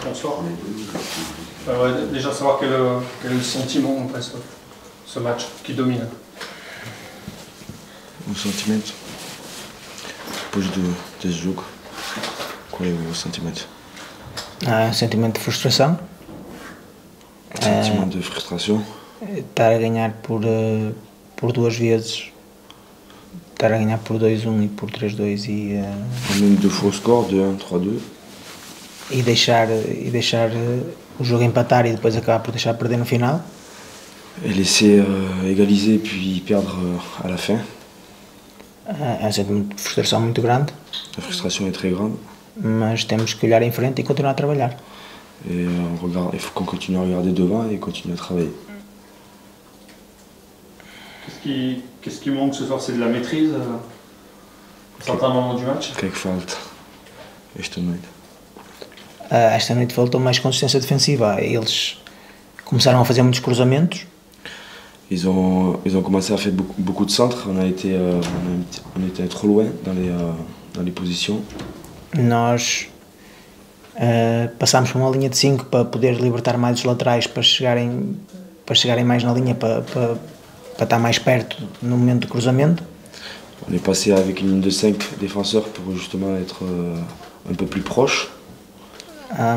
Bonsoir. Déjà savoir quel est le sentiment après ce match qui domine. O sentimento depois desse jogo, qual é o sentimento? Um sentimento de frustração. Sentimento de frustração. Estar a ganhar por duas vezes, estar a ganhar por 2-1 e por 3-2 Même deux fois score, 2-1, 3-2. e deixar o jogo empatar e depois acabar por deixar perder no final. Et laisser égaliser puis perdre à la fin. É um sentimento de frustração muito grande. La frustration est très grande. Mas temos que olhar em frente e continuar a trabalhar. Et il faut qu'on continue à regarder devant et continuer à travailler. Qu'est-ce qui manque ce soir? C'est de la maîtrise à certains moments du match? O que é que falta esta noite? Esta noite faltou mais consistência defensiva. Eles começaram a fazer muitos cruzamentos. Ils ont commencé à faire beaucoup de centres. On était trop loin dans les positions. Nós passámos por uma linha de 5 para poder libertar mais os laterais para chegarem mais na linha, para estar mais perto no momento do cruzamento. On est passé avec une ligne de 5 défenseurs pour justement être un peu plus proche.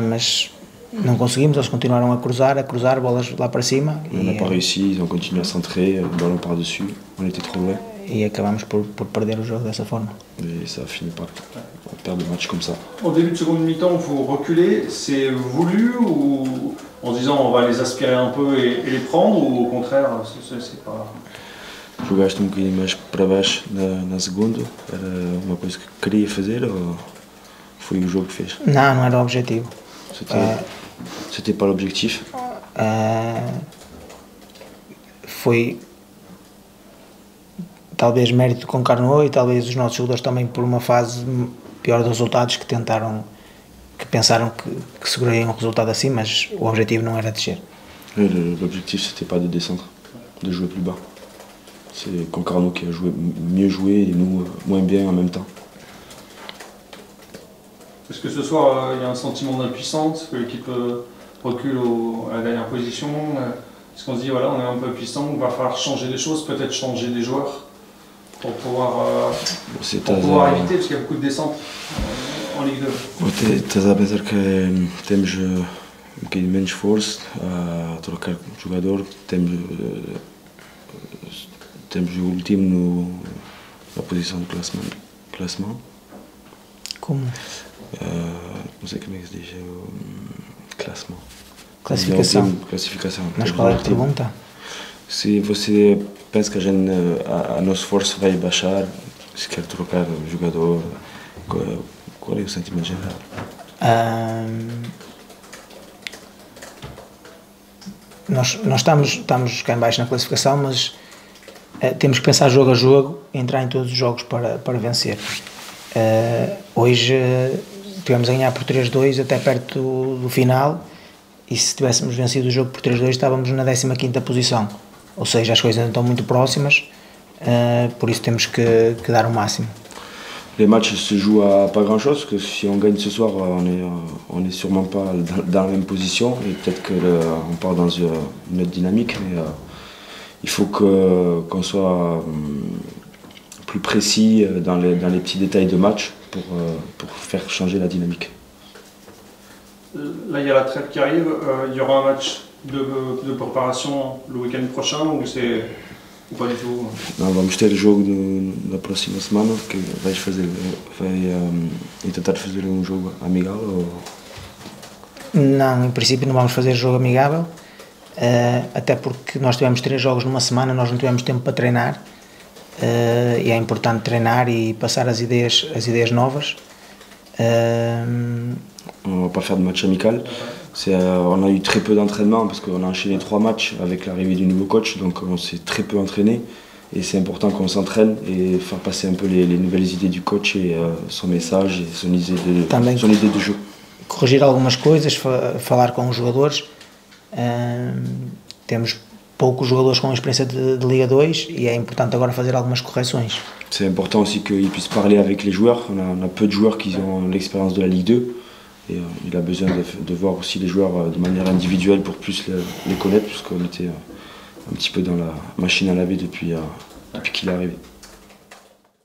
Mas não conseguimos, eles continuaram a cruzar bolas lá para cima. On n'a pas réussi, ils ont continué à centrer, le ballon par-dessus, on était trop loin. E acabamos por perder o jogo dessa forma. Et ça a fini par perdre le match comme ça. Au début de seconde mi-temps, vous reculez, c'est voulu ou en se disant on va les aspirer un peu et les prendre, ou au contraire, c'est pas... Jogaste um bocadinho mais para baixo na segunda, era uma coisa que queria fazer ou foi o jogo que fez? Não era o objetivo. C'était pas l'objectif? Foi talvez mérito com Carnot e talvez os nossos jogadores também por uma fase pior dos resultados que pensaram que segurariam um resultado assim, mas o objetivo não era descer. L'objectif c'était pas de descendre, de jouer plus bas. C'est Concarneau qui a mieux joué et nous moins bien en même temps. Est-ce que ce soir il y a un sentiment d'impuissance, que l'équipe recule à la dernière position? Est-ce qu'on se dit voilà, on est un peu puissant, il va falloir changer des choses, peut-être changer des joueurs pour pouvoir éviter, parce qu'il y a beaucoup de descentes en Ligue 2? Estás a pensar que temos bocadinho menos força a trocar jogador, temos o último na posição de classement. Como? Não sei como é que se diz, classement. Classificação. Mas qual é a pergunta? Se você pensa que a nosso esforço vai baixar, se quer trocar o jogador, qual é o sentimento geral? Nós estamos cá em baixo na classificação, mas temos que pensar jogo a jogo e entrar em todos os jogos para vencer. Hoje tivemos a ganhar por 3-2 até perto do final, e se tivéssemos vencido o jogo por 3-2 estávamos na 15ª posição, ou seja, as coisas ainda estão muito próximas, por isso temos que dar o máximo. Les matchs se jouent à pas grand chose, parce que si on gagne ce soir, on est sûrement pas dans la même position, et peut-être qu'on part dans une autre dynamique, mais il faut qu'on soit plus précis dans les petits détails de match pour faire changer la dynamique. Là, il y a la trêve qui arrive, il y aura un match de préparation le week-end prochain, ou pas du tout? Não, vamos ter jogo na próxima semana, que vai tentar fazer um jogo amigável? Não, em princípio não vamos fazer jogo amigável, até porque nós tivemos 3 jogos numa semana, nós não tivemos tempo para treinar, e é importante treinar e passar as ideias novas. On va pas faire de match amical. On a eu très peu d'entraînement parce qu'on a enchaîné 3 matchs avec l'arrivée du nouveau coach, donc on s'est très peu entraîné, et c'est important qu'on s'entraîne et faire passer un peu les nouvelles idées du coach et son message et son idée de jeu. Corrigir algumas coisas, falar com os jogadores. Temos poucos jogadores com experiência de Liga 2 e é importante agora fazer algumas correções. C'est important aussi qu'ils puissent parler avec les joueurs. On a peu de joueurs qui ont l'expérience de la Ligue 2. Et il a besoin de voir aussi les joueurs de manière individuelle pour plus les connaître, puisqu'on était un petit peu dans la machine à laver depuis qu'il est arrivé.